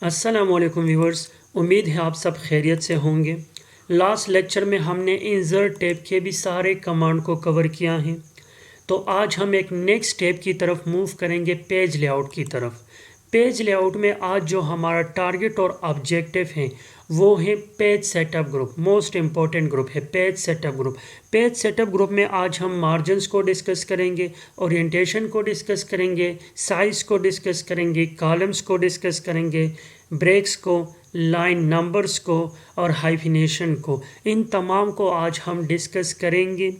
अस्सलामुअलैकुम व्यूवर्स, उम्मीद है आप सब खैरियत से होंगे। लास्ट लेक्चर में हमने इंसर्ट टैब के भी सारे कमांड को कवर किया है। तो आज हम एक नेक्स्ट स्टेप की तरफ मूव करेंगे, पेज लेआउट की तरफ। पेज लेआउट में आज जो हमारा टारगेट और ऑब्जेक्टिव है वो है page setup group. Most important group है page setup group. Page setup group में आज हम मार्जिन्स को डिस्कस करेंगे, ओरिएंटेशन को डिस्कस करेंगे, साइज को डिस्कस करेंगे, कॉलम्स को डिस्कस करेंगे, ब्रेक्स को, लाइन नंबर्स को और हाइफिनेशन को। इन तमाम को आज हम डिस्कस करेंगे।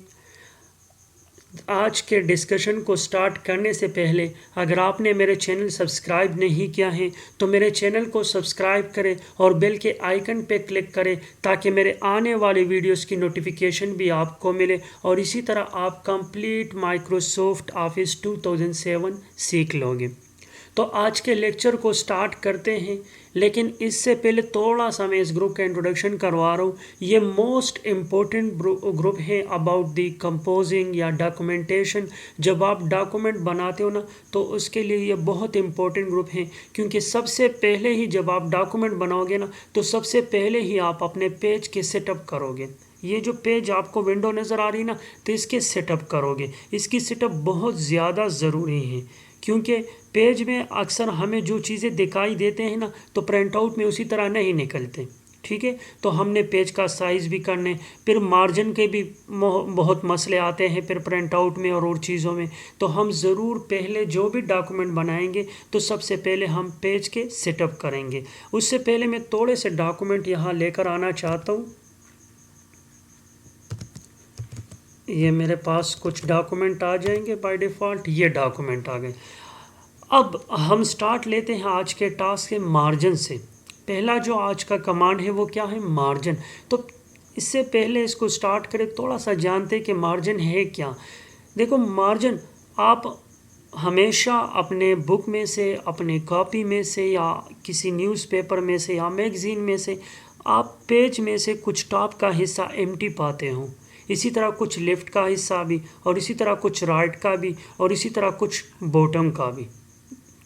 आज के डिस्कशन को स्टार्ट करने से पहले अगर आपने मेरे चैनल सब्सक्राइब नहीं किया है तो मेरे चैनल को सब्सक्राइब करें और बेल के आइकन पे क्लिक करें ताकि मेरे आने वाले वीडियोस की नोटिफिकेशन भी आपको मिले और इसी तरह आप कंप्लीट माइक्रोसॉफ्ट ऑफिस 2007 सीख लोगे। तो आज के लेक्चर को स्टार्ट करते हैं, लेकिन इससे पहले थोड़ा सा मैं इस ग्रुप का इंट्रोडक्शन करवा रहा हूँ। ये मोस्ट इम्पोर्टेंट ग्रुप है अबाउट दी कंपोजिंग या डॉक्यूमेंटेशन। जब आप डॉक्यूमेंट बनाते हो ना तो उसके लिए ये बहुत इंपॉर्टेंट ग्रुप है, क्योंकि सबसे पहले ही जब आप डॉक्यूमेंट बनाओगे ना तो सबसे पहले ही आप अपने पेज के सेटअप करोगे। ये जो पेज आपको विंडो नज़र आ रही है ना, तो इसके सेटअप करोगे। इसकी सेटअप बहुत ज़्यादा ज़रूरी है, क्योंकि पेज में अक्सर हमें जो चीज़ें दिखाई देते हैं ना तो प्रिंट आउट में उसी तरह नहीं निकलते। ठीक है, तो हमने पेज का साइज़ भी करने, फिर मार्जिन के भी बहुत मसले आते हैं फिर प्रिंट आउट में और चीज़ों में। तो हम ज़रूर पहले जो भी डॉक्यूमेंट बनाएंगे तो सबसे पहले हम पेज के सेटअप करेंगे। उससे पहले मैं थोड़े से डॉक्यूमेंट यहाँ लेकर आना चाहता हूँ। ये मेरे पास कुछ डॉक्यूमेंट आ जाएंगे बाय डिफ़ॉल्ट। ये डॉक्यूमेंट आ गए। अब हम स्टार्ट लेते हैं आज के टास्क के मार्जिन से। पहला जो आज का कमांड है वो क्या है? मार्जिन। तो इससे पहले इसको स्टार्ट करें थोड़ा सा जानते कि मार्जिन है क्या। देखो, मार्जिन आप हमेशा अपने बुक में से, अपने कॉपी में से या किसी न्यूज़पेपर में से या मैगज़ीन में से आप पेज में से कुछ टॉप का हिस्सा एम्प्टी पाते हो, इसी तरह कुछ लेफ़्ट का हिस्सा भी, और इसी तरह कुछ राइट का भी, और इसी तरह कुछ बॉटम का भी।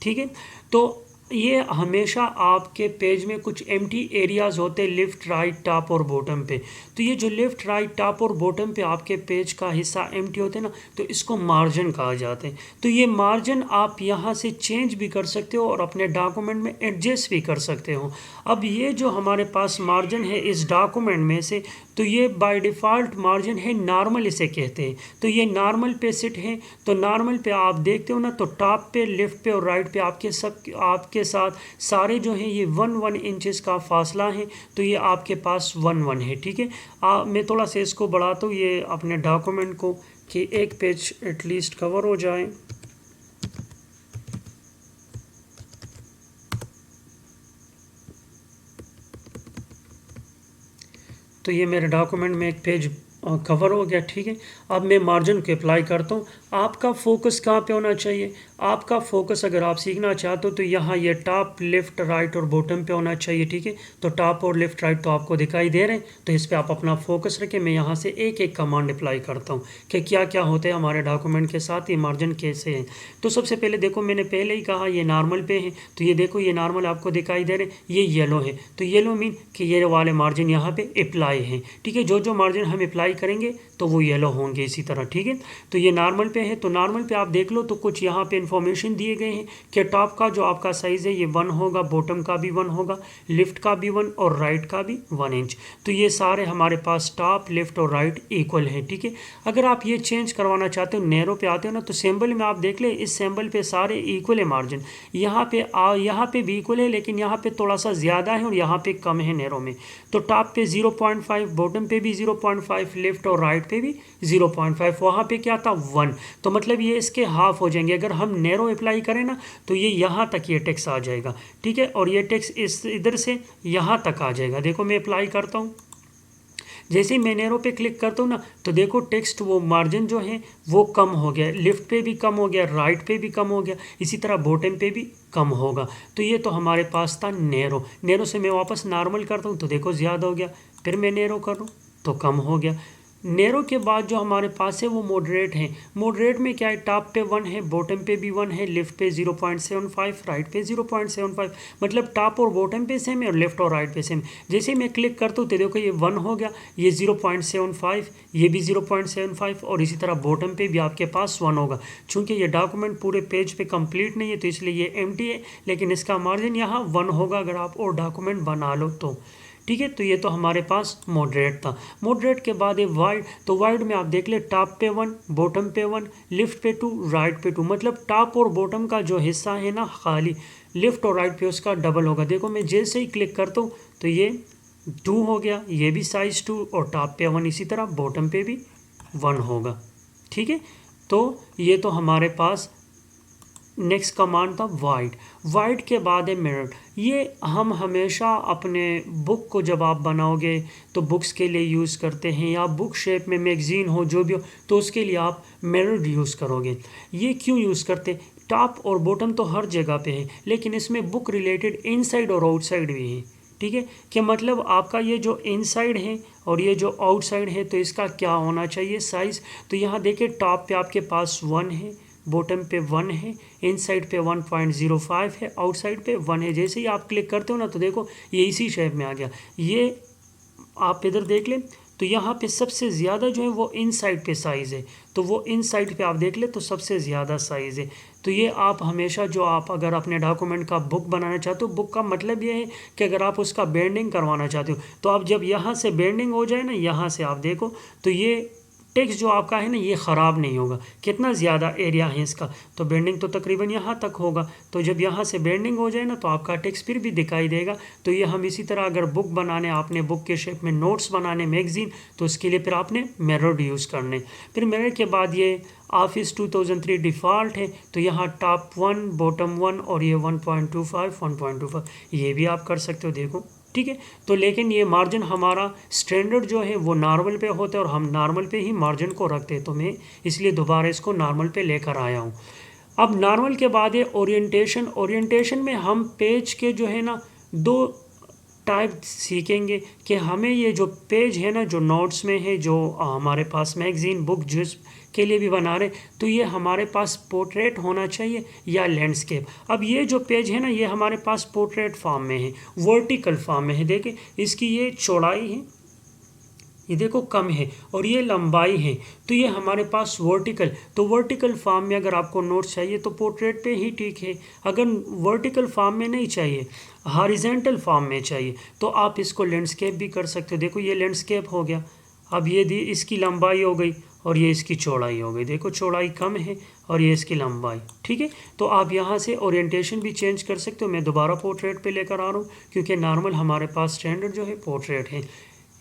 ठीक है, तो ये हमेशा आपके पेज में कुछ एम्प्टी एरियाज़ होते हैं लेफ़्ट, राइट, टॉप और बॉटम पे। तो ये जो लेफ़्ट, राइट, टॉप और बॉटम पे आपके पेज का हिस्सा एम्प्टी होते हैं ना, तो इसको मार्जिन कहा जाता है। तो ये मार्जिन आप यहाँ से चेंज भी कर सकते हो और अपने डॉक्यूमेंट में एडजस्ट भी कर सकते हो। अब ये जो हमारे पास मार्जिन है इस डॉक्यूमेंट में से, तो ये बाय डिफ़ॉल्ट मार्जिन है, नॉर्मल इसे कहते हैं। तो ये नॉर्मल पे सेट है। तो नॉर्मल पे आप देखते हो ना तो टॉप पे, लेफ़्ट पे और राइट पे आपके साथ सारे जो हैं ये 1 इंचेस का फासला है। तो ये आपके पास 1 है। ठीक है, मैं थोड़ा सा इसको बढ़ाता हूँ ये अपने डॉक्यूमेंट को, कि एक पेज एटलीस्ट कवर हो जाए। तो ये मेरे डॉक्यूमेंट में एक पेज कवर हो गया। ठीक है, अब मैं मार्जिन को अप्लाई करता हूँ। आपका फोकस कहाँ पे होना चाहिए? आपका फोकस अगर आप सीखना चाहते हो तो यहाँ ये टॉप, लेफ़्ट, राइट और बॉटम पे होना चाहिए। ठीक है, तो टॉप और लेफ़्ट, राइट तो आपको दिखाई दे रहे हैं, तो इस पर आप अपना फोकस रखें। मैं यहाँ से एक एक कमांड अप्लाई करता हूँ कि क्या क्या होते हैं हमारे डॉक्यूमेंट के साथ, ये मार्जिन कैसे है। तो सबसे पहले देखो, मैंने पहले ही कहा ये नॉर्मल पे है, तो ये देखो ये नॉर्मल आपको दिखाई दे रहे हैं। ये येलो है, तो येलो मीन कि ये वाले मार्जिन यहाँ पे अप्लाई है। ठीक है, जो जो मार्जिन हम अप्लाई करेंगे तो वो येलो होंगे इसी तरह। ठीक है, तो ये नॉर्मल पे है, तो नॉर्मल पे आप देख लो तो कुछ यहाँ पे इन्फॉर्मेशन दिए गए हैं कि टॉप का जो आपका साइज़ है ये 1 होगा, बॉटम का भी 1 होगा, लेफ़्ट का भी 1 और राइट का भी 1 इंच। तो ये सारे हमारे पास टॉप, लेफ़्ट और राइट इक्वल है। ठीक है, अगर आप ये चेंज करवाना चाहते हो, नैरो पे आते हो ना, तो सिंबल में आप देख ले, इस सिंबल पे सारे इक्वल है मार्जिन। यहाँ पे भी इक्वल है, लेकिन यहाँ पे थोड़ा सा ज़्यादा है और यहाँ पे कम है नैरो में। तो टॉप पे 0.5, बॉटम पे भी 0.5, लेफ़्ट और राइट पे भी 0.5, वहाँ पे क्या था 1। तो मतलब ये इसके हाफ हो जाएंगे। अगर हम नैरो अप्लाई करें ना तो ये यहाँ तक ये टेक्स्ट आ जाएगा। ठीक है, और ये टेक्स्ट इस इधर से यहाँ तक आ जाएगा। देखो मैं अप्लाई करता हूँ, जैसे ही मैं नैरो पे क्लिक करता हूँ ना तो देखो टेक्स्ट वो मार्जिन जो है वो कम हो गया, लेफ़्ट पे भी कम हो गया, राइट पे भी कम हो गया, इसी तरह बॉटम पे भी कम होगा। तो ये तो हमारे पास था नैरो। नैरो से मैं वापस नॉर्मल करता हूँ तो देखो ज़्यादा हो गया, फिर मैं नैरो करूँ तो कम हो गया। नैरो के बाद जो हमारे पास है वो मॉडरेट है। मॉडरेट में क्या है, टॉप पे 1 है, बॉटम पे भी 1 है, लेफ्ट पे 0.75, राइट पे 0.75, मतलब टॉप और बॉटम पे सेम है और लेफ्ट और राइट पे सेम। जैसे ही मैं क्लिक करता हूँ तो देखो ये 1 हो गया, ये 0.75, ये भी 0.75 और इसी तरह बॉटम पे भी आपके पास 1 होगा। चूँकि ये डॉक्यूमेंट पूरे पेज पे कंप्लीट नहीं है तो इसलिए ये एम्प्टी है, लेकिन इसका मार्जिन यहाँ 1 होगा अगर आप और डॉक्यूमेंट बना लो तो। ठीक है, तो ये तो हमारे पास मॉडरेट था। मॉडरेट के बाद है वाइड, तो वाइड में आप देख ले टॉप पे 1, बॉटम पे 1, लेफ्ट पे 2, राइट पे 2, मतलब टॉप और बॉटम का जो हिस्सा है ना खाली, लेफ्ट और राइट पे उसका डबल होगा। देखो मैं जैसे ही क्लिक करता हूँ तो ये 2 हो गया, ये भी साइज 2 और टॉप पे 1, इसी तरह बॉटम पे भी 1 होगा। ठीक है, तो ये तो हमारे पास नेक्स्ट कमांड था वाइड। वाइड के बाद है मिरर। ये हम हमेशा अपने बुक को जब आप बनाओगे तो बुक्स के लिए यूज़ करते हैं, या बुक शेप में मैगज़ीन हो जो भी हो तो उसके लिए आप मिरर यूज़ करोगे। ये क्यों यूज़ करते, टॉप और बॉटम तो हर जगह पे है, लेकिन इसमें बुक रिलेटेड इनसाइड और आउटसाइड भी है। ठीक है, कि मतलब आपका ये जो इनसाइड है और ये जो आउटसाइड है तो इसका क्या होना चाहिए साइज़। तो यहाँ देखिए टॉप पे आपके पास 1 है, बॉटम पे 1 है, इनसाइड पे 1.05 है, आउटसाइड पे 1 है। जैसे ही आप क्लिक करते हो ना तो देखो ये इसी शेप में आ गया। ये आप इधर देख लें तो यहाँ पे सबसे ज़्यादा जो है वो इनसाइड पे साइज़ है, तो वो इनसाइड पे आप देख ले तो सबसे ज़्यादा साइज़ है। तो ये आप हमेशा जो आप अगर अपने डॉक्यूमेंट का बुक बनाना चाहते हो, बुक का मतलब ये है कि अगर आप उसका बेंडिंग करवाना चाहते हो तो आप जब यहाँ से बेंडिंग हो जाए ना, यहाँ से आप देखो तो ये टेक्स्ट जो आपका है ना ये ख़राब नहीं होगा। कितना ज़्यादा एरिया है इसका, तो बेंडिंग तो तकरीबन यहाँ तक होगा, तो जब यहाँ से बेंडिंग हो जाए ना तो आपका टेक्स्ट फिर भी दिखाई देगा। तो ये हम इसी तरह अगर बुक बनाने, आपने बुक के शेप में नोट्स बनाने, मैगज़ीन, तो उसके लिए फिर आपने मिरर यूज़ करने। फिर मिरर के बाद ये ऑफिस 2003 डिफ़ॉल्ट है, तो यहाँ टॉप 1, बॉटम 1 और ये 1.25 ये भी आप कर सकते हो, देखो। ठीक है, तो लेकिन ये मार्जिन हमारा स्टैंडर्ड जो है वो नॉर्मल पे होता है और हम नॉर्मल पे ही मार्जिन को रखते हैं, तो मैं इसलिए दोबारा इसको नॉर्मल पे लेकर आया हूँ। अब नॉर्मल के बाद है ओरिएंटेशन। ओरिएंटेशन में हम पेज के जो है ना 2 टाइप सीखेंगे कि हमें ये जो पेज है ना जो नोट्स में है, जो हमारे पास मैगज़ीन बुक जिस के लिए भी बना रहे, तो ये हमारे पास पोर्ट्रेट होना चाहिए या लैंडस्केप। अब ये जो पेज है ना ये हमारे पास पोर्ट्रेट फॉर्म में है, वर्टिकल फॉर्म में है। देखिए इसकी ये चौड़ाई है, ये देखो कम है, और ये लंबाई है, तो ये हमारे पास वर्टिकल। तो वर्टिकल फॉर्म में अगर आपको नोट्स चाहिए तो पोर्ट्रेट पे ही ठीक है। अगर वर्टिकल फॉर्म में नहीं चाहिए, हॉरिजॉन्टल फॉर्म में चाहिए, तो आप इसको लैंडस्केप भी कर सकते हो। देखो ये लैंडस्केप हो गया। अब ये दी इसकी लंबाई हो गई और ये इसकी चौड़ाई हो गई। देखो चौड़ाई कम है और ये इसकी लंबाई। ठीक है, तो आप यहाँ से ओरिएंटेशन भी चेंज कर सकते हो। मैं दोबारा पोर्ट्रेट पे लेकर आ रहा हूँ क्योंकि नॉर्मल हमारे पास स्टैंडर्ड जो है पोर्ट्रेट है।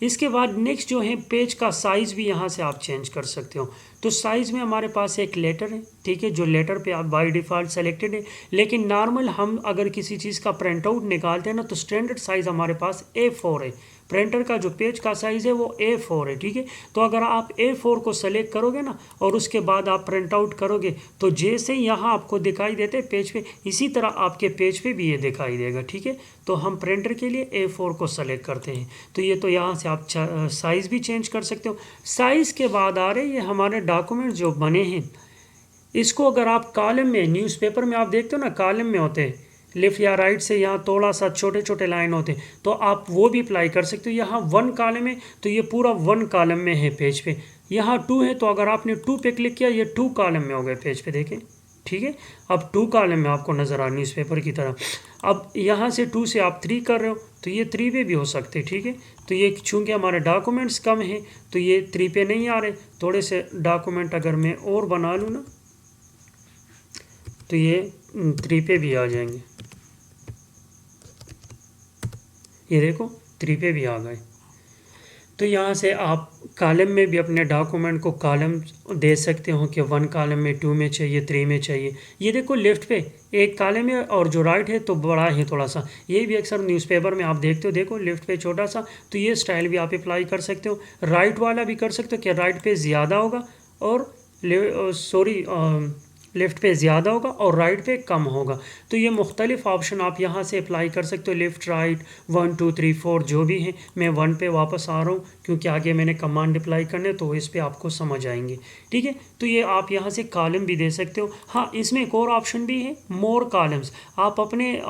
इसके बाद नेक्स्ट जो है पेज का साइज़ भी यहाँ से आप चेंज कर सकते हो। तो साइज़ में हमारे पास एक लेटर है, ठीक है, जो लेटर पे आप बाय डिफ़ॉल्ट सेलेक्टेड है, लेकिन नॉर्मल हम अगर किसी चीज़ का प्रिंट आउट निकालते हैं ना तो स्टैंडर्ड साइज़ हमारे पास A4 है। प्रिंटर का जो पेज का साइज़ है वो A4 है। ठीक है, तो अगर आप A4 को सेलेक्ट करोगे ना और उसके बाद आप प्रिंट आउट करोगे तो जैसे यहाँ आपको दिखाई देते पेज पे, इसी तरह आपके पेज पे भी ये दिखाई देगा। ठीक है, तो हम प्रिंटर के लिए A4 को सेलेक्ट करते हैं। तो ये तो यहाँ से आप साइज़ भी चेंज कर सकते हो। साइज़ के बाद आ रहे ये हमारे डॉक्यूमेंट जो बने हैं, इसको अगर आप कॉलम में, न्यूज़पेपर में आप देखते हो ना कॉलम में होते हैं, लेफ़्ट या राइट से यहाँ थोड़ा सा छोटे छोटे लाइन होते हैं, तो आप वो भी अप्लाई कर सकते हो। यहाँ 1 कॉलम है तो ये पूरा 1 कॉलम में है पेज पे। यहाँ 2 है तो अगर आपने 2 पे क्लिक किया ये 2 कॉलम में हो गए पेज पे, देखें। ठीक है, अब 2 कॉलम में आपको नज़र आ न्यूज़पेपर की तरह। अब यहाँ से 2 से आप 3 कर रहे हो तो ये 3 पे भी हो सकते हैं। ठीक है, तो ये चूँकि हमारे डॉक्यूमेंट्स कम हैं तो ये 3 पे नहीं आ रहे। थोड़े से डॉक्यूमेंट अगर मैं और बना लूँ ना तो ये 3 पे भी आ जाएंगे। ये देखो 3 पे भी आ गए। तो यहाँ से आप कॉलम में भी अपने डॉक्यूमेंट को कॉलम दे सकते हो कि 1 कॉलम में, 2 में चाहिए, 3 में चाहिए। ये देखो लेफ़्ट पे एक कॉलम है और जो राइट है तो बड़ा है थोड़ा सा। ये भी अक्सर न्यूज़पेपर में आप देखते हो, देखो लेफ़्ट पे छोटा सा। तो ये स्टाइल भी आप अप्लाई कर सकते हो। राइट वाला भी कर सकते हो कि राइट पे ज़्यादा होगा और लेफ़्ट पे ज़्यादा होगा और राइट पे कम होगा। तो ये मुख्तलिफ ऑप्शन आप यहाँ से अप्लाई कर सकते हो, लेफ़्ट राइट 1 2 3 4 जो भी है। मैं 1 पे वापस आ रहा हूँ क्योंकि आगे मैंने कमांड अप्लाई करने, तो इस पे आपको समझ आएंगे। ठीक है, तो ये आप यहाँ से कॉलम भी दे सकते हो। हाँ, इसमें एक और ऑप्शन भी है, मोर कॉलम्स। आप अपने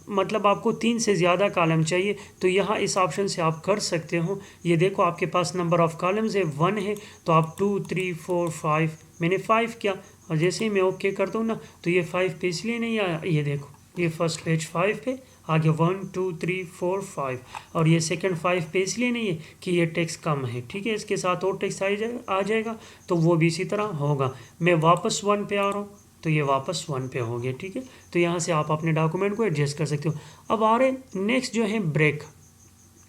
मतलब आपको 3 से ज़्यादा कॉलम चाहिए तो यहाँ इस ऑप्शन से आप कर सकते हो। ये देखो आपके पास नंबर ऑफ़ कॉलम्स है 1 है, तो आप 2 3 4 5, मैंने 5 किया और जैसे ही मैं ओके करता हूँ ना तो ये 5 पे इसलिए नहीं आया, ये देखो ये फर्स्ट पेज 5 पे आगे 1 2 3 4 5, और ये सेकंड 5 पे इसलिए नहीं है कि ये टेक्स्ट कम है। ठीक है, इसके साथ और टेक्स्ट आ जाएगा तो वो भी इसी तरह होगा। मैं वापस 1 पे आ रहा हूँ तो ये वापस 1 पे हो गया। ठीक है, तो यहाँ से आप अपने डॉक्यूमेंट को एडजस्ट कर सकते हो। अब आ रहे नेक्स्ट जो है ब्रेक।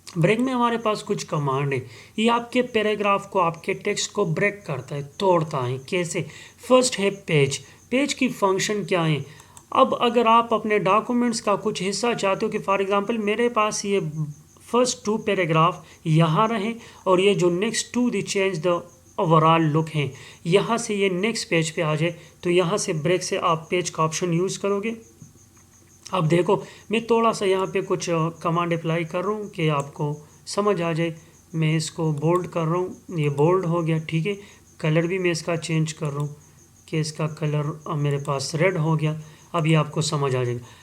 ब्रेक में हमारे पास कुछ कमांड है, ये आपके पैराग्राफ को, आपके टेक्स्ट को ब्रेक करता है, तोड़ता है। कैसे? फर्स्ट है पेज। पेज की फंक्शन क्या है? अब अगर आप अपने डॉक्यूमेंट्स का कुछ हिस्सा चाहते हो कि फॉर एग्जांपल मेरे पास ये फर्स्ट 2 पैराग्राफ यहाँ रहें और ये जो next 2 the change the overall look हैं यहाँ से ये नेक्स्ट पेज पे आ जाए, तो यहाँ से ब्रेक से आप पेज का ऑप्शन यूज़ करोगे। अब देखो मैं थोड़ा सा यहाँ पे कुछ कमांड अप्लाई कर रहा हूँ कि आपको समझ आ जाए। मैं इसको बोल्ड कर रहा हूँ, ये बोल्ड हो गया। ठीक है, कलर भी मैं इसका चेंज कर रहा हूँ कि इसका कलर मेरे पास रेड हो गया। अब ये आपको समझ आ जाएगा।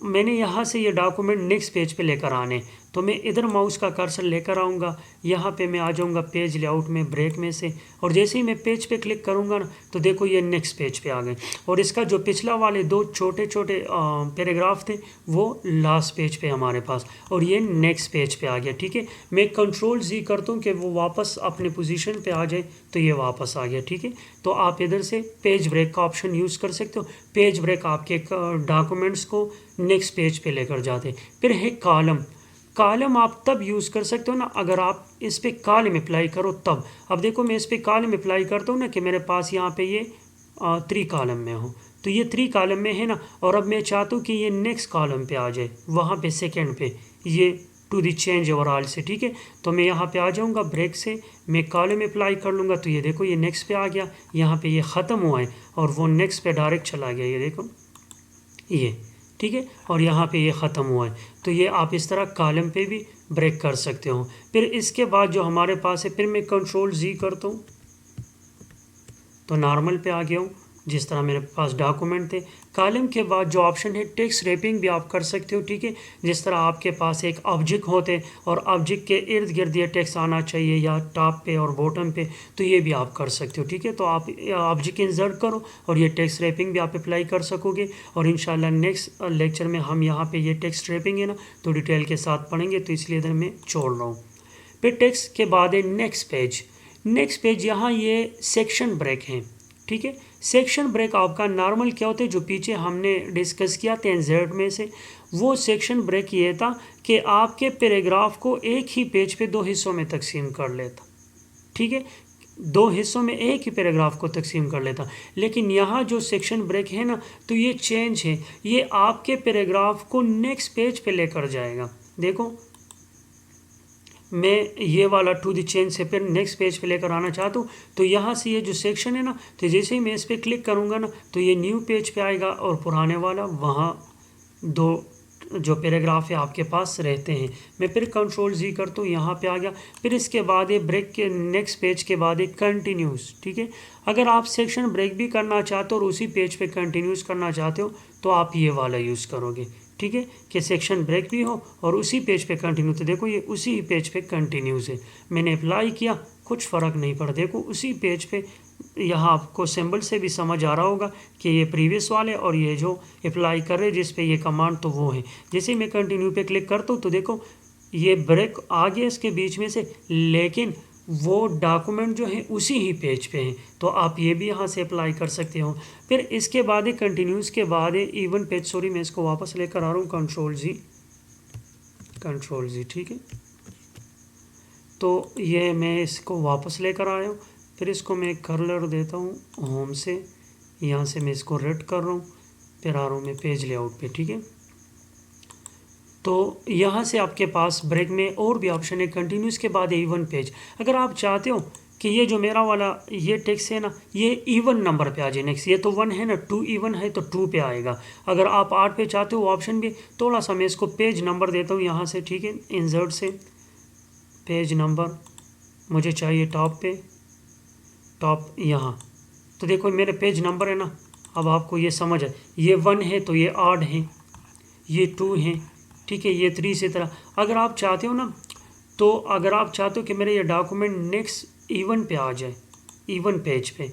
मैंने यहाँ से ये डॉक्यूमेंट नेक्स्ट पेज पे लेकर आने, तो मैं इधर माउस का कर्सर लेकर आऊँगा, यहाँ पे मैं आ जाऊँगा पेज लेआउट में ब्रेक में से, और जैसे ही मैं पेज पे क्लिक करूँगा ना तो देखो ये नेक्स्ट पेज पे आ गए, और इसका जो पिछला वाले 2 छोटे छोटे पैराग्राफ थे वो लास्ट पेज पे हमारे पास, और ये नेक्स्ट पेज पे आ गया। ठीक है, मैं कंट्रोल-Z करता हूँ कि वो वापस अपने पोजीशन पे आ जाए, तो ये वापस आ गया। ठीक है, तो आप इधर से पेज ब्रेक का ऑप्शन यूज़ कर सकते हो। पेज ब्रेक आपके डॉक्यूमेंट्स को नेक्स्ट पेज पे लेकर जाते। फिर है कॉलम। कॉलम आप तब यूज़ कर सकते हो ना अगर आप इस पे कॉलम अप्लाई करो तब। अब देखो मैं इस पे कॉलम अप्लाई करता हूँ ना कि मेरे पास यहाँ पे ये 3 कॉलम में हो, तो ये 3 कॉलम में है ना, और अब मैं चाहता हूँ कि ये नेक्स्ट कॉलम पे आ जाए, वहाँ पे सेकंड पे ये टू द चेंज ओवरऑल से। ठीक है, तो मैं यहाँ पे आ जाऊँगा ब्रेक से, मैं कॉलम अप्लाई कर लूँगा, तो ये देखो ये नेक्स्ट पे आ गया, यहाँ पे ये ख़त्म हुआ है और वो नेक्स्ट पे डायरेक्ट चला गया, ये देखो ये। ठीक है, और यहाँ पे ये ख़त्म हुआ है। तो ये आप इस तरह कॉलम पे भी ब्रेक कर सकते हो। फिर इसके बाद जो हमारे पास है, फिर मैं कंट्रोल-Z करता हूँ तो नॉर्मल पे आ गया हूँ जिस तरह मेरे पास डॉक्यूमेंट थे। कॉलम के बाद जो ऑप्शन है टेक्स्ट रैपिंग भी आप कर सकते हो। ठीक है, जिस तरह आपके पास एक ऑब्जेक्ट होते और ऑब्जेक्ट के इर्द गिर्द ये टेक्स्ट आना चाहिए या टॉप पे और बॉटम पे, तो ये भी आप कर सकते हो। ठीक है, तो आप ऑब्जेक्ट इंसर्ट करो और ये टेक्स्ट रैपिंग भी आप अप्लाई कर सकोगे, और इंशाल्लाह नेक्स्ट लेक्चर में हम यहाँ पे ये टेक्स्ट रैपिंग है ना तो डिटेल के साथ पढ़ेंगे, तो इसलिए इधर मैं छोड़ रहा हूँ। फिर टेक्स्ट के बाद है नेक्स्ट पेज। नेक्स्ट पेज यहाँ ये सेक्शन ब्रेक हैं। ठीक है, सेक्शन ब्रेक आपका नॉर्मल क्या होता है, जो पीछे हमने डिस्कस किया था इंसर्ट में से, वो सेक्शन ब्रेक ये था कि आपके पैराग्राफ को एक ही पेज पे 2 हिस्सों में तकसीम कर लेता। ठीक है, 2 हिस्सों में एक ही पैराग्राफ को तकसीम कर लेता। लेकिन यहाँ जो सेक्शन ब्रेक है ना तो ये चेंज है, ये आपके पैराग्राफ को नेक्स्ट पेज पे लेकर जाएगा। देखो मैं ये वाला टू द चेंज से फिर नेक्स्ट पेज पे लेकर आना चाहता हूँ, तो यहाँ से ये जो सेक्शन है ना, तो जैसे ही मैं इस पर क्लिक करूँगा ना तो ये न्यू पेज पे आएगा और पुराने वाला वहाँ 2 जो पैराग्राफ है आपके पास रहते हैं। मैं फिर कंट्रोल-Z करता हूँ, यहाँ पे आ गया। फिर इसके बाद ये ब्रेक के नेक्स्ट पेज के बाद एक कंटिन्यूस। ठीक है, अगर आप सेक्शन ब्रेक भी करना चाहते हो और उसी पेज पे कंटिन्यूस करना चाहते हो तो आप ये वाला यूज़ करोगे। ठीक है, कि सेक्शन ब्रेक भी हो और उसी पेज पे कंटिन्यू। तो देखो ये उसी पेज पे कंटिन्यूस है, मैंने अप्लाई किया, कुछ फ़र्क नहीं पड़ा। देखो उसी पेज पे, यहाँ आपको सिंबल से भी समझ आ रहा होगा कि ये प्रीवियस वाले और ये जो अप्लाई कर रहे जिस पे ये कमांड तो वो है। जैसे मैं कंटिन्यू पे क्लिक करता हूँ तो देखो ये ब्रेक आ गया इसके बीच में से, लेकिन वो डॉक्यूमेंट जो है उसी ही पेज पे हैं, तो आप ये भी यहाँ से अप्लाई कर सकते हो। फिर इसके बाद है कंटिन्यूस के बाद है इवन पेज। सॉरी मैं इसको वापस लेकर आ रहा हूँ, कंट्रोल-Z। ठीक है, तो ये मैं इसको वापस लेकर आया हूँ। फिर इसको मैं कलर देता हूँ होम से, यहाँ से मैं इसको रेड कर रहा हूँ, फिर आ रहा हूँ मैं पेज लेआउट पे। ठीक है, तो यहाँ से आपके पास ब्रेक में और भी ऑप्शन है। कंटिन्यूस के बाद इवन पेज। अगर आप चाहते हो कि ये जो मेरा वाला ये टेक्स्ट है ना, ये इवन नंबर पे आ जाए नेक्स्ट। ये तो 1 है ना, 2 इवन है तो 2 पे आएगा। अगर आप 8 पे चाहते हो ऑप्शन भी, थोड़ा सा मैं इसको पेज नंबर देता हूँ यहाँ से, ठीक है। इंसर्ट से पेज नंबर मुझे चाहिए टॉप पे, टॉप यहाँ। तो देखो मेरे पेज नंबर है ना, अब आपको ये समझ है, ये 1 है तो ये 8 है, ये 2 है, ठीक है, ये 3 इसी तरह। अगर आप चाहते हो ना, तो अगर आप चाहते हो कि मेरे ये डॉक्यूमेंट नेक्स्ट इवन पे आ जाए, इवन पेज पे,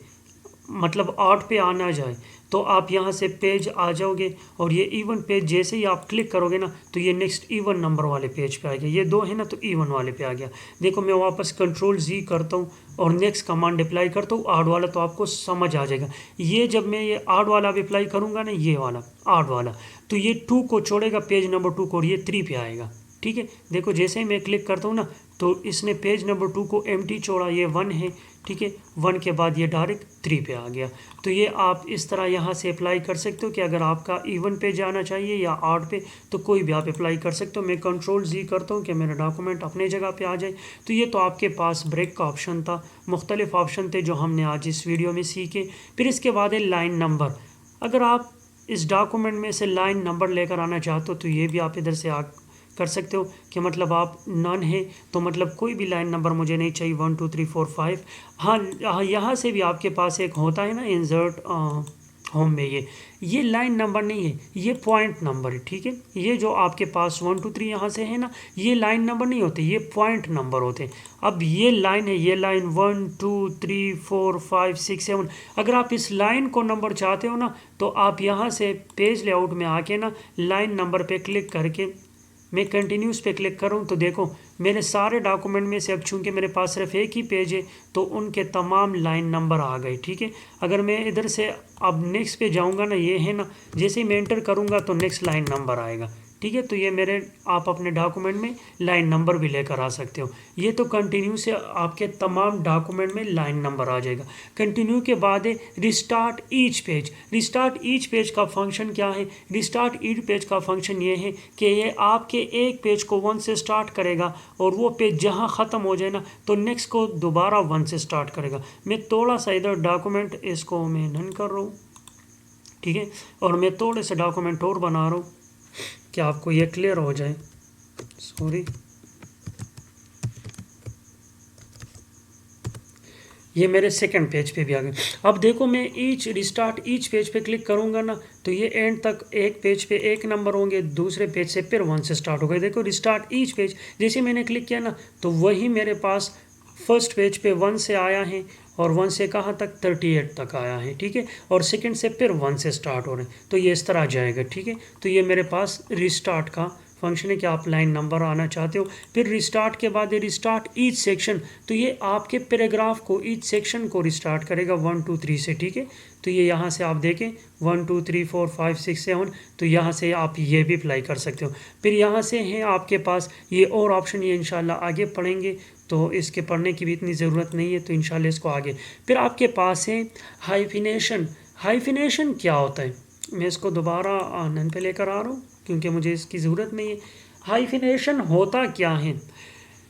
मतलब 8 पे आना जाए, तो आप यहाँ से पेज आ जाओगे और ये इवन पेज जैसे ही आप क्लिक करोगे ना, तो ये नेक्स्ट इवन नंबर वाले पेज पे आ गया। ये 2 है ना तो इवन वाले पे आ गया। देखो मैं वापस कंट्रोल-Z करता हूँ और नेक्स्ट कमांड अप्लाई करता हूँ 8 वाला, तो आपको समझ आ जाएगा। ये जब मैं ये 8 वाला अप्लाई करूँगा ना, ये वाला 8 वाला, तो ये 2 को छोड़ेगा, पेज नंबर 2 को, और ये 3 पे आएगा, ठीक है। देखो जैसे ही मैं क्लिक करता हूँ ना, तो इसने पेज नंबर 2 को एम्प्टी छोड़ा, ये 1 है, ठीक है। 1 के बाद ये डायरेक्ट 3 पे आ गया। तो ये आप इस तरह यहाँ से अप्लाई कर सकते हो कि अगर आपका इवन पे जाना चाहिए या 8 पे, तो कोई भी आप अप्लाई कर सकते हो। मैं कंट्रोल-Z करता हूँ कि मेरा डॉक्यूमेंट अपने जगह पे आ जाए। तो ये तो आपके पास ब्रेक का ऑप्शन था, मुख्तलिफ ऑप्शन थे जो हमने आज इस वीडियो में सीखे। फिर इसके बाद है लाइन नंबर। अगर आप इस डॉक्यूमेंट में से लाइन नंबर लेकर आना चाहते हो, तो ये भी आप इधर से कर सकते हो कि मतलब आप नन है तो मतलब कोई भी लाइन नंबर मुझे नहीं चाहिए, 1 2 3 4 5। हाँ, यहाँ से भी आपके पास एक होता है ना इंसर्ट होम में, ये लाइन नंबर नहीं है, ये पॉइंट नंबर है, ठीक है। ये जो आपके पास 1 2 3 यहाँ से है ना, ये लाइन नंबर नहीं होते, ये पॉइंट नंबर होते हैं। अब ये लाइन है, ये लाइन 1 2 3 4 5 6 7। अगर आप इस लाइन को नंबर चाहते हो ना, तो आप यहाँ से पेज लेआउट में आके ना, लाइन नंबर पे क्लिक करके मैं कंटिन्यूस पे क्लिक करूँ, तो देखो मेरे सारे डॉक्यूमेंट में से अब चूँकि मेरे पास सिर्फ एक ही पेज है, तो उनके तमाम लाइन नंबर आ गए, ठीक है। अगर मैं इधर से अब नेक्स्ट पे जाऊँगा ना, ये है ना, जैसे ही मैं एंटर करूँगा तो नेक्स्ट लाइन नंबर आएगा, ठीक है। तो ये मेरे आप अपने डॉक्यूमेंट में लाइन नंबर भी लेकर आ सकते हो। ये तो कंटिन्यू से आपके तमाम डॉक्यूमेंट में लाइन नंबर आ जाएगा। कंटिन्यू के बाद है restart each page. Restart each page का फंक्शन क्या है? रिस्टार्ट ईच पेज का फंक्शन ये है कि ये आपके एक पेज को 1 से स्टार्ट करेगा, और वो पेज जहाँ ख़त्म हो जाए ना, तो नेक्स्ट को दोबारा 1 से स्टार्ट करेगा। मैं थोड़ा सा इधर डॉक्यूमेंट इसको मैं नन कर रहा हूँ, ठीक है, और मैं थोड़े से डॉक्यूमेंट और बना रहा हूँ कि आपको ये क्लियर हो जाए। सॉरी, ये मेरे सेकंड पेज पे भी आ गए। अब देखो मैं रिस्टार्ट ईच पेज पे क्लिक करूँगा ना, तो ये एंड तक एक पेज पे एक नंबर होंगे, दूसरे पेज से फिर 1 से स्टार्ट होगा। देखो रिस्टार्ट ईच पेज जैसे मैंने क्लिक किया ना, तो वही मेरे पास फर्स्ट पेज पे 1 से आया है, और 1 से कहाँ तक 38 तक आया है, ठीक है, और सेकंड से फिर 1 से स्टार्ट हो रहे हैं, तो ये इस तरह जाएगा, ठीक है। तो ये मेरे पास रिस्टार्ट का फंक्शन है कि आप लाइन नंबर आना चाहते हो। फिर रिस्टार्ट के बाद रिस्टार्ट ईच सेक्शन, तो ये आपके पैराग्राफ को, ईच सेक्शन को रिस्टार्ट करेगा 1 2 3 से, ठीक है। तो ये यहाँ से आप देखें 1 2 3 4 5 6 7, तो यहाँ से आप ये भी अप्लाई कर सकते हो। फिर यहाँ से हैं आपके पास ये और ऑप्शन, ये इंशाल्लाह आगे पढ़ेंगे, तो इसके पढ़ने की भी इतनी ज़रूरत नहीं है, तो इंशाल्लाह इसको आगे। फिर आपके पास है हाइफिनेशन। हाइफिनेशन क्या होता है? मैं इसको दोबारा नन पे लेकर आ रहा हूँ क्योंकि मुझे इसकी ज़रूरत नहीं है। हाइफिनेशन होता क्या है?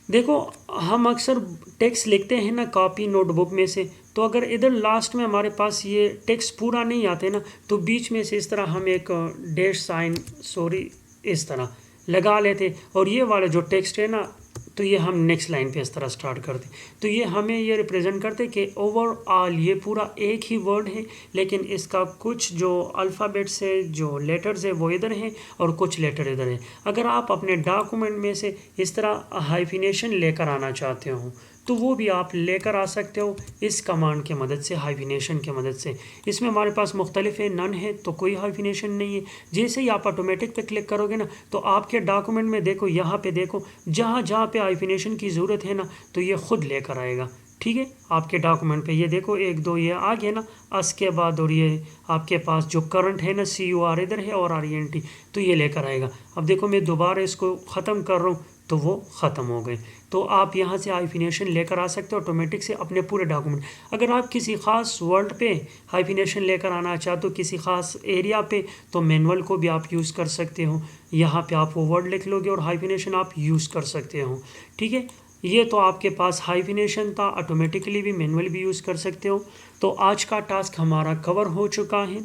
देखो हम अक्सर टेक्स्ट लिखते हैं ना कॉपी नोटबुक में से, तो अगर इधर लास्ट में हमारे पास ये टेक्स्ट पूरा नहीं आते ना, तो बीच में से इस तरह हम एक डैश साइन, सॉरी, इस तरह लगा लेते, और ये वाला जो टेक्स्ट है ना, तो ये हम नेक्स्ट लाइन पे इस तरह स्टार्ट करते। तो ये हमें ये रिप्रेजेंट करते कि ओवरऑल ये पूरा एक ही वर्ड है, लेकिन इसका कुछ जो अल्फ़ाबेट्स है, जो लेटर्स है, वो इधर हैं और कुछ लेटर इधर है। अगर आप अपने डॉक्यूमेंट में से इस तरह हाइफिनेशन लेकर आना चाहते हो, तो वो भी आप लेकर आ सकते हो इस कमांड के मदद से, हाइफिनेशन के मदद से। इसमें हमारे पास मुख्तलिफ है, नन है तो कोई हाइफिनेशन नहीं है। जैसे ही आप ऑटोमेटिक पे क्लिक करोगे ना, तो आपके डॉक्यूमेंट में देखो, यहाँ पे देखो, जहाँ जहाँ पे हाइफिनेशन की ज़रूरत है ना, तो ये खुद लेकर आएगा, ठीक है। आपके डॉक्यूमेंट पे ये देखो 1 2 ये आ गया ना, अस के बाद, और ये आपके पास जो करंट है ना, CUR इधर है और RENT, तो ये लेकर आएगा। अब देखो मैं दोबारा इसको ख़त्म कर रहा हूँ, तो वो ख़त्म हो गए। तो आप यहाँ से हाइफिनेशन लेकर आ सकते हो ऑटोमेटिक से अपने पूरे डॉक्यूमेंट। अगर आप किसी ख़ास वर्ड पे हाइफिनेशन लेकर आना चाहते हो, किसी ख़ास एरिया पे, तो मैनुअल को भी आप यूज़ कर सकते हो। यहाँ पे आप वो वर्ड लिख लोगे और हाइफिनेशन आप यूज़ कर सकते हो, ठीक है। ये तो आपके पास हाइफिनेशन था, ऑटोमेटिकली भी मैनुअल भी यूज़ कर सकते हो। तो आज का टास्क हमारा कवर हो चुका है।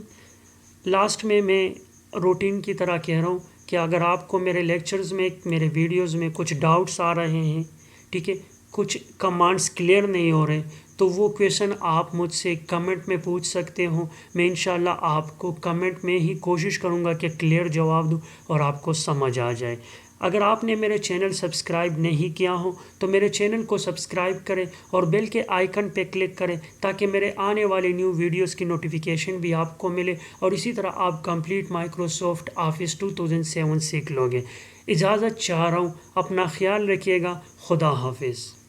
लास्ट में मैं रूटीन की तरह कह रहा हूँ कि अगर आपको मेरे लेक्चर्स में, मेरे वीडियोस में कुछ डाउट्स आ रहे हैं, ठीक है, कुछ कमांड्स क्लियर नहीं हो रहे, तो वो क्वेश्चन आप मुझसे कमेंट में पूछ सकते हो। मैं इंशाल्लाह आपको कमेंट में ही कोशिश करूँगा कि क्लियर जवाब दूँ और आपको समझ आ जाए। अगर आपने मेरे चैनल सब्सक्राइब नहीं किया हो तो मेरे चैनल को सब्सक्राइब करें और बेल के आइकन पे क्लिक करें ताकि मेरे आने वाले न्यू वीडियोस की नोटिफिकेशन भी आपको मिले और इसी तरह आप कंप्लीट माइक्रोसॉफ्ट ऑफिस 2007 सीख लोगे। इजाज़त चाह रहा हूँ, अपना ख्याल रखिएगा। खुदा हाफिज़।